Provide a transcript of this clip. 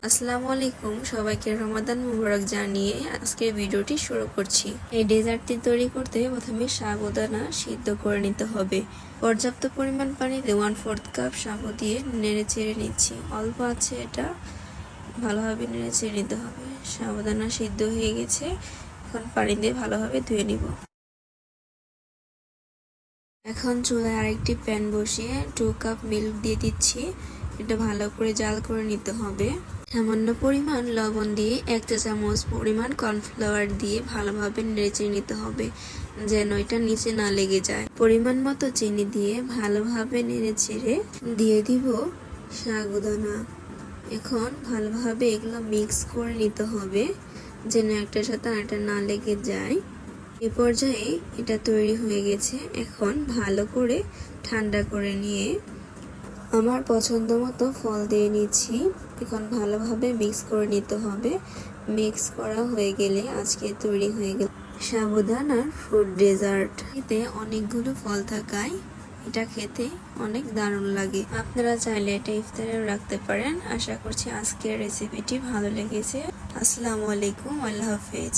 আসসালামু আলাইকুম, সবাইকে রমাদান মুবারক জানিয়ে আজকের ভিডিওটি শুরু করছি। এই ডেজার্টটি তৈরি করতে প্রথমে সাবুদানা সিদ্ধ করে নিতে হবে। পর্যাপ্ত পরিমাণ পানিতে 1/4 কাপ সাবু দিয়ে নেড়ে চেড়ে নিচ্ছি। অল্প আছে, এটা ভালোভাবে নেড়ে চেড়ে নিতে হবে। সাবুদানা সিদ্ধ হয়ে গেছে, এখন পানি দিয়ে ভালোভাবে ধুয়ে নিব। এখন চুলায় আরেকটি প্যান বসিয়ে 2 কাপ মিল্ক দিয়ে দিচ্ছি। এটা ভালো করে জাল করে নিতে হবে। সামান্য পরিমাণ লবণ দিয়ে 1 চা চামচ পরিমাণ কর্নফ্লাওয়ার দিয়ে ভালোভাবে নেড়ে নিতে হবে, যেন এটা নিচে না লেগে যায়। পরিমাণ মতো চিনি দিয়ে ভালোভাবে নেড়ে চেড়ে দিয়ে দিব সাবুদানা। এখন ভালোভাবে এগুলো মিক্স করে নিতে হবে, যেন একটার সাথে আরেকটা না লেগে যায়। এ পর্যায়ে এটা তৈরি হয়ে গেছে। এখন ভালো করে ঠান্ডা করে নিয়ে আমার পছন্দ মতো ফল দিয়ে নিচ্ছি। এখন ভালোভাবে মিক্স করে নিতে হবে। মিক্স করা হয়ে গেলে আজকে তৈরি হয়ে গেল সাবুদানার ফ্রুট ডেজার্ট। এতে অনেকগুলো ফল থাকায় এটা খেতে অনেক দারুণ লাগে। আপনারা চাইলে এটা ইফতারেও রাখতে পারেন। আশা করছি আজকের রেসিপিটি ভালো লেগেছে। আসসালামু আলাইকুম, আল্লাহ হাফেজ।